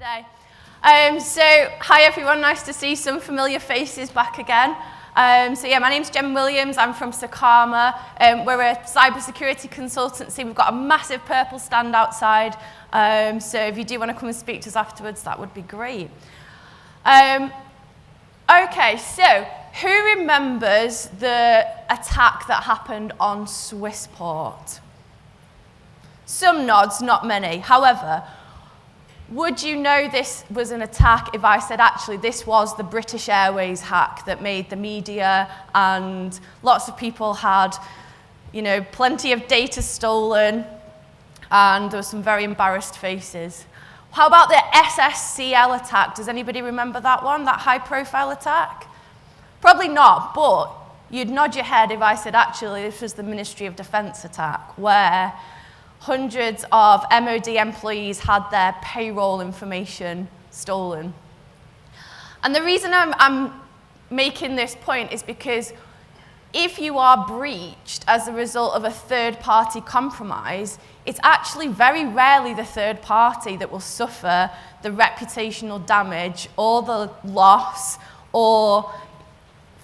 today. Hi everyone, nice to see some familiar faces back again. My name's Jen Williams, I'm from Secarma. We're a cybersecurity consultancy. We've got a massive purple stand outside, so if you do want to come and speak to us afterwards, that would be great. Okay, so who remembers the attack that happened on Swissport? Some nods, not many. However, would you know this was an attack if I said actually this was the British Airways hack that made the media and lots of people had, plenty of data stolen and there were some very embarrassed faces? How about the SSCL attack? Does anybody remember that one, that high-profile attack? Probably not, but you'd nod your head if I said actually this was the Ministry of Defence attack, where hundreds of MOD employees had their payroll information stolen. And the reason I'm making this point is because if you are breached as a result of a third-party compromise, it's actually very rarely the third party that will suffer the reputational damage or the loss or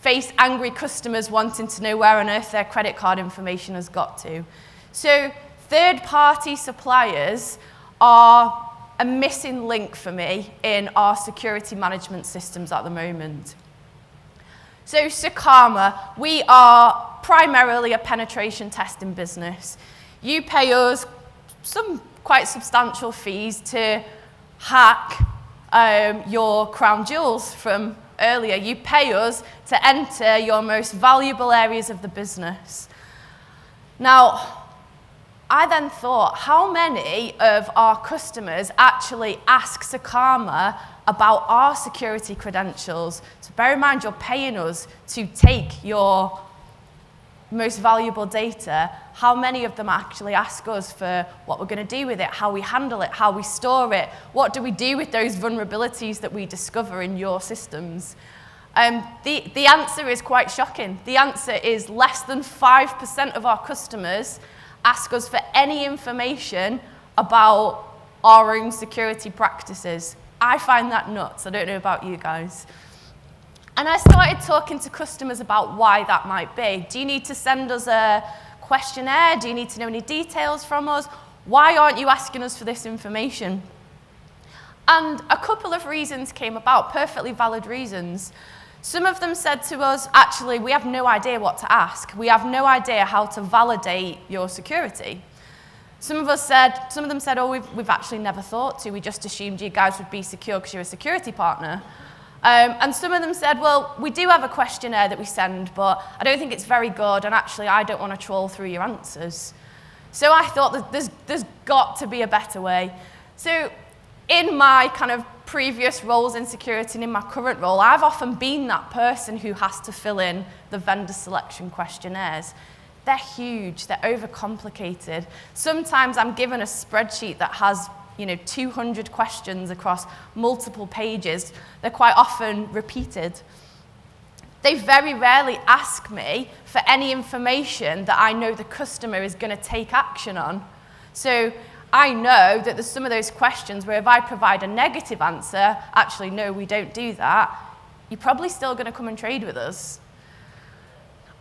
face angry customers wanting to know where on earth their credit card information has got to. So third-party suppliers are a missing link for me in our security management systems at the moment. So Secarma, we are primarily a penetration testing business. You pay us some quite substantial fees to hack your crown jewels from earlier. You pay us to enter your most valuable areas of the business. Now, I then thought, how many of our customers actually ask Secarma about our security credentials? So bear in mind, you're paying us to take your most valuable data. How many of them actually ask us for what we're going to do with it, how we handle it, how we store it, what do we do with those vulnerabilities that we discover in your systems? The answer is quite shocking. The answer is less than 5% of our customers ask us for any information about our own security practices. I find that nuts. I don't know about you guys. And I started talking to customers about why that might be. Do you need to send us a questionnaire? Do you need to know any details from us? Why aren't you asking us for this information? And a couple of reasons came about, perfectly valid reasons. Some of them said to us, actually, we have no idea what to ask. We have no idea how to validate your security. Some of them said, oh, we've actually never thought to. We just assumed you guys would be secure because you're a security partner. And some of them said, well, we do have a questionnaire that we send, but I don't think it's very good, and actually I don't want to trawl through your answers. So I thought that there's got to be a better way. So in my kind of previous roles in security and in my current role, I've often been that person who has to fill in the vendor selection questionnaires. They're huge, they're overcomplicated. Sometimes I'm given a spreadsheet that has 200 questions across multiple pages. They're quite often repeated. They very rarely ask me for any information that I know the customer is going to take action on. So I know that there's some of those questions where if I provide a negative answer, actually, no, we don't do that, you're probably still going to come and trade with us.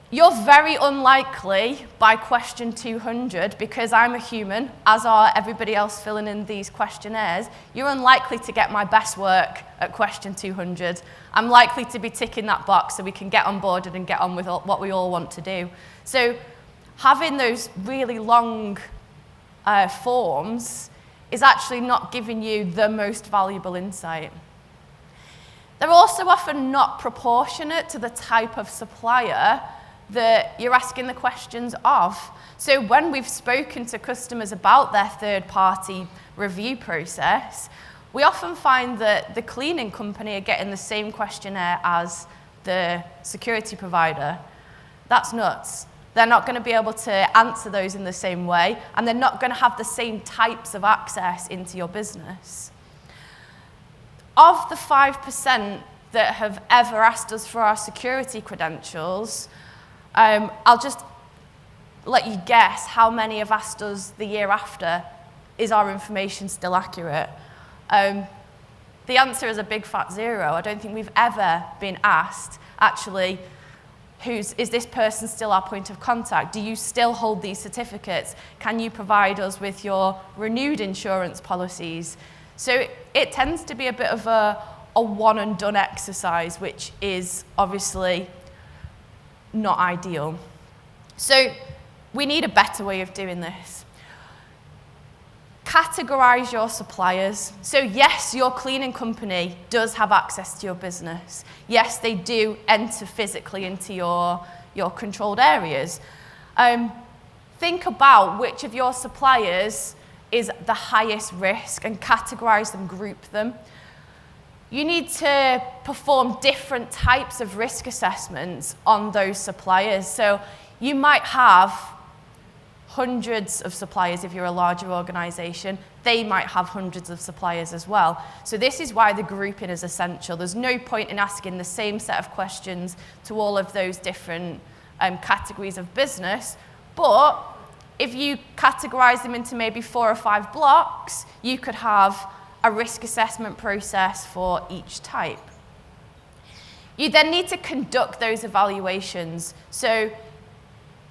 You're very unlikely by question 200, because I'm a human, as are everybody else filling in these questionnaires, you're unlikely to get my best work at question 200. I'm likely to be ticking that box so we can get on board and get on with what we all want to do. So having those really long forms is actually not giving you the most valuable insight. They're also often not proportionate to the type of supplier that you're asking the questions of. So when we've spoken to customers about their third-party review process, we often find that the cleaning company are getting the same questionnaire as the security provider. That's nuts. They're not going to be able to answer those in the same way, and they're not going to have the same types of access into your business. Of the 5% that have ever asked us for our security credentials, I'll just let you guess how many have asked us the year after, is our information still accurate? The answer is a big fat 0. I don't think we've ever been asked, actually, is this person still our point of contact? Do you still hold these certificates? Can you provide us with your renewed insurance policies? So it tends to be a bit of a one and done exercise, which is obviously not ideal. So we need a better way of doing this. Categorize your suppliers. So yes, your cleaning company does have access to your business. Yes, they do enter physically into your controlled areas. Think about which of your suppliers is the highest risk and categorize them, group them. You need to perform different types of risk assessments on those suppliers. So you might have hundreds of suppliers if you're a larger organization. They might have hundreds of suppliers as well. So this is why the grouping is essential. There's no point in asking the same set of questions to all of those different categories of business. But if you categorize them into maybe 4 or 5 blocks, you could have a risk assessment process for each type. You then need to conduct those evaluations. So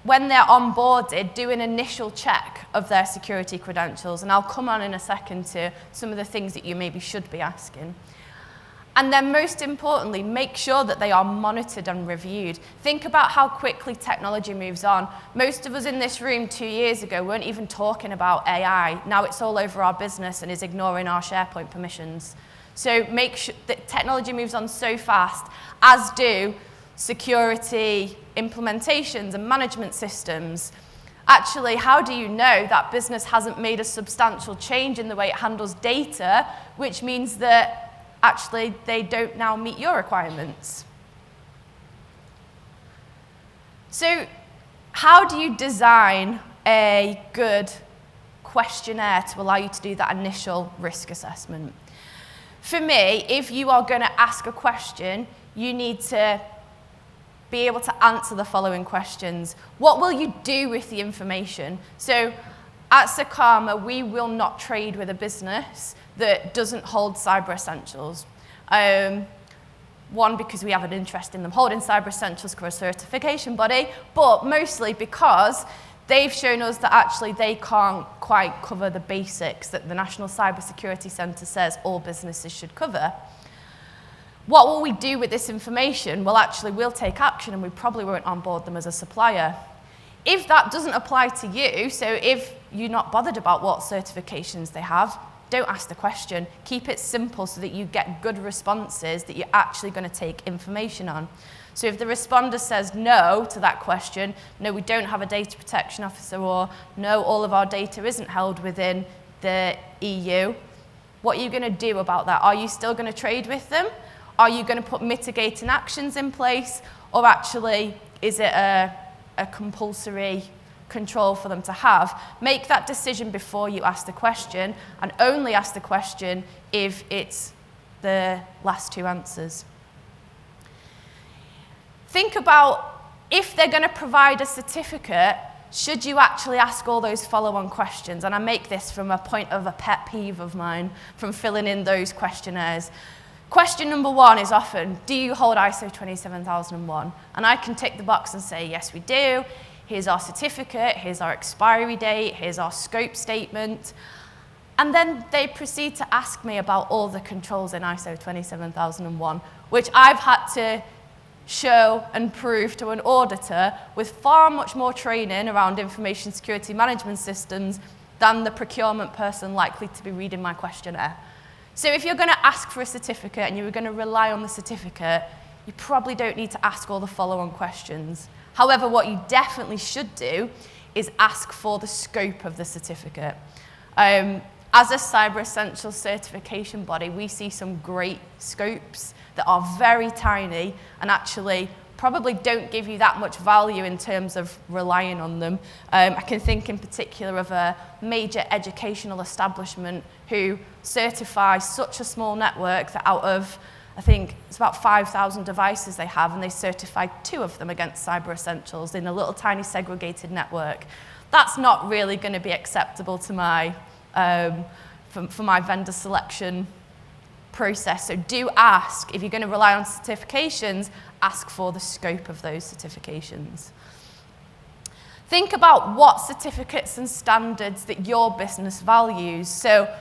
when they're onboarded, do an initial check of their security credentials, and I'll come on in a second to some of the things that you maybe should be asking. And then most importantly, make sure that they are monitored and reviewed. Think about how quickly technology moves on. Most of us in this room 2 years ago weren't even talking about AI. Now it's all over our business and is ignoring our SharePoint permissions. So make sure that technology moves on so fast, as do security implementations and management systems. Actually, how do you know that business hasn't made a substantial change in the way it handles data, which means that actually they don't now meet your requirements? So how do you design a good questionnaire to allow you to do that initial risk assessment? For me, if you are going to ask a question, you need to be able to answer the following questions. What will you do with the information? So at Secarma, we will not trade with a business that doesn't hold cyber essentials. One, because we have an interest in them holding cyber essentials for a certification body, but mostly because they've shown us that actually they can't quite cover the basics that the National Cybersecurity Centre says all businesses should cover. What will we do with this information? Well, actually, we'll take action and we probably won't onboard them as a supplier. If that doesn't apply to you, so if you're not bothered about what certifications they have, don't ask the question. Keep it simple so that you get good responses that you're actually going to take information on. So if the responder says no to that question, no, we don't have a data protection officer, or no, all of our data isn't held within the EU, what are you going to do about that? Are you still going to trade with them? Are you going to put mitigating actions in place? Or actually, is it a compulsory control for them to have? Make that decision before you ask the question, and only ask the question if it's the last 2 answers. Think about if they're going to provide a certificate, should you actually ask all those follow-on questions? And I make this from a point of a pet peeve of mine from filling in those questionnaires. Question number 1 is often, do you hold ISO 27001? And I can tick the box and say, yes, we do. Here's our certificate, here's our expiry date, here's our scope statement. And then they proceed to ask me about all the controls in ISO 27001, which I've had to show and prove to an auditor with far much more training around information security management systems than the procurement person likely to be reading my questionnaire. So if you're going to ask for a certificate and you're going to rely on the certificate, you probably don't need to ask all the follow-on questions. However, what you definitely should do is ask for the scope of the certificate. As a Cyber Essentials certification body, we see some great scopes that are very tiny and actually probably don't give you that much value in terms of relying on them. I can think in particular of a major educational establishment who certifies such a small network that out of, I think it's about 5,000 devices they have, and they certified 2 of them against Cyber Essentials in a little tiny segregated network. That's not really going to be acceptable to my, for my vendor selection process. So do ask, if you're going to rely on certifications, ask for the scope of those certifications. Think about what certificates and standards that your business values. So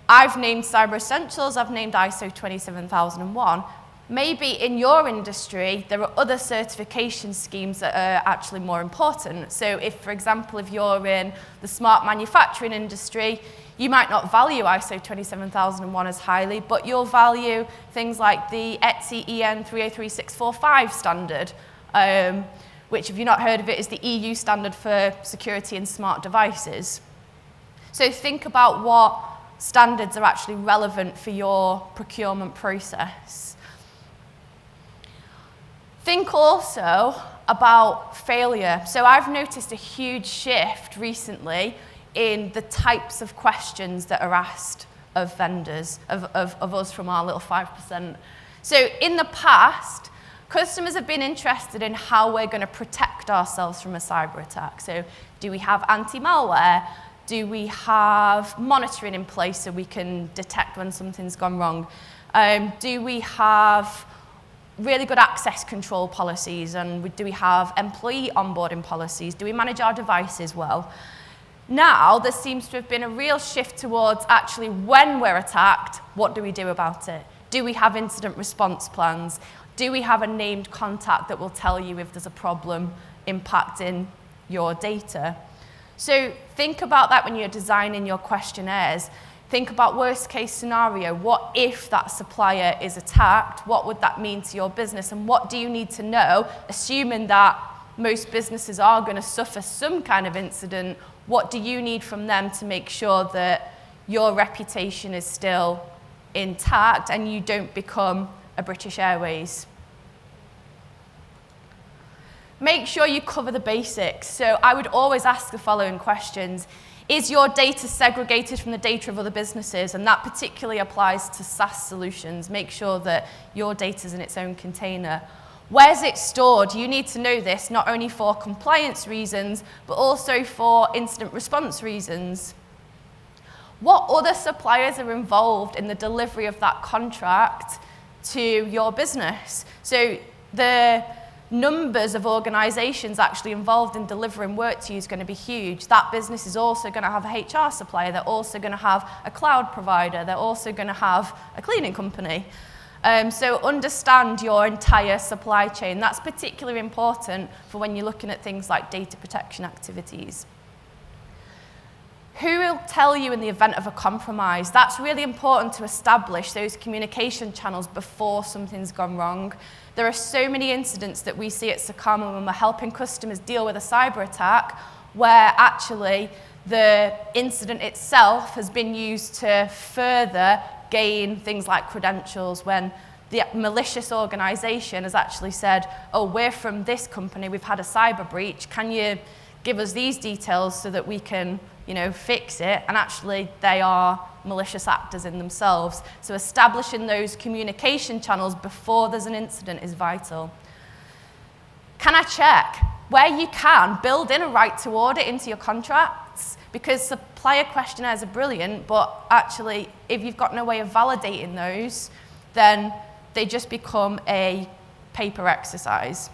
I've named Cyber Essentials, I've named ISO 27001. Maybe in your industry, there are other certification schemes that are actually more important. So if, for example, if you're in the smart manufacturing industry, you might not value ISO 27001 as highly, but you'll value things like the ETSI EN 303645 standard, which, if you've not heard of it, is the EU standard for security in smart devices. So think about what standards are actually relevant for your procurement process. Think also about failure. So I've noticed a huge shift recently in the types of questions that are asked of vendors, of us from our little 5%. So in the past, customers have been interested in how we're going to protect ourselves from a cyber attack. So do we have anti-malware? Do we have monitoring in place so we can detect when something's gone wrong? Do we have really good access control policies, and do we have employee onboarding policies? Do we manage our devices well? Now, there seems to have been a real shift towards actually when we're attacked, what do we do about it? Do we have incident response plans? Do we have a named contact that will tell you if there's a problem impacting your data? So think about that when you're designing your questionnaires. Think about worst case scenario. What if that supplier is attacked? What would that mean to your business? And what do you need to know, assuming that most businesses are going to suffer some kind of incident? What do you need from them to make sure that your reputation is still intact and you don't become a British Airways? Make sure you cover the basics. So I would always ask the following questions. Is your data segregated from the data of other businesses? And that particularly applies to SaaS solutions. Make sure that your data is in its own container. Where's it stored? You need to know this not only for compliance reasons, but also for incident response reasons. What other suppliers are involved in the delivery of that contract to your business? So the numbers of organisations actually involved in delivering work to you is going to be huge. That business is also going to have a HR supplier. They're also going to have a cloud provider. They're also going to have a cleaning company. So understand your entire supply chain. That's particularly important for when you're looking at things like data protection activities. Who will tell you in the event of a compromise? That's really important to establish those communication channels before something's gone wrong. There are so many incidents that we see at Secarma when we're helping customers deal with a cyber attack where actually the incident itself has been used to further gain things like credentials, when the malicious organisation has actually said, oh, we're from this company, we've had a cyber breach, can you give us these details so that we can, fix it? And actually they are malicious actors in themselves. So establishing those communication channels before there's an incident is vital. Can I check? Where you can, build in a right to audit into your contracts, because supplier questionnaires are brilliant, but actually if you've got no way of validating those, then they just become a paper exercise.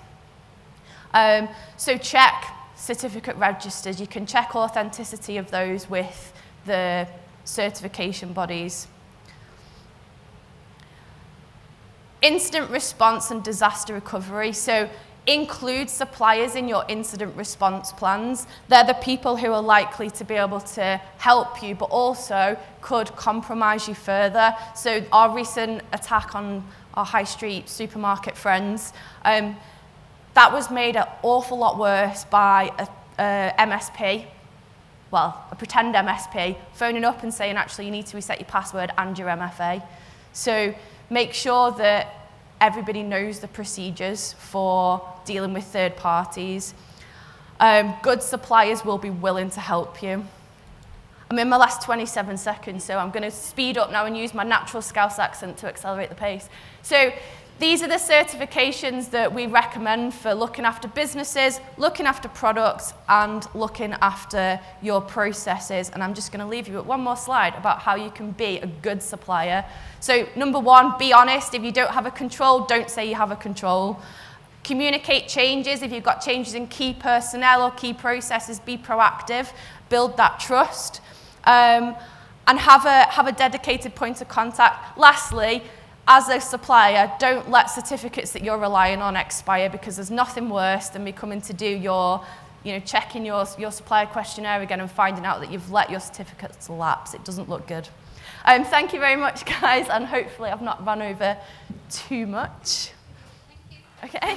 So check certificate registers. You can check authenticity of those with the certification bodies. Incident response and disaster recovery. So include suppliers in your incident response plans. They're the people who are likely to be able to help you, but also could compromise you further. So our recent attack on our high street supermarket friends, that was made an awful lot worse by a MSP, well, a pretend MSP, phoning up and saying, actually, you need to reset your password and your MFA. So make sure that everybody knows the procedures for dealing with third parties. Good suppliers will be willing to help you. I'm in my last 27 seconds, so I'm going to speed up now and use my natural Scouse accent to accelerate the pace. So These are the certifications that we recommend for looking after businesses, looking after products, and looking after your processes. And I'm just going to leave you with one more slide about how you can be a good supplier. So number one, be honest. If you don't have a control, don't say you have a control. Communicate changes. If you've got changes in key personnel or key processes, be proactive. Build that trust. And have a dedicated point of contact. Lastly, as a supplier, don't let certificates that you're relying on expire, because there's nothing worse than me coming to do checking your supplier questionnaire again and finding out that you've let your certificates lapse. It doesn't look good. Thank you very much, guys, and hopefully I've not run over too much. Thank you. Okay.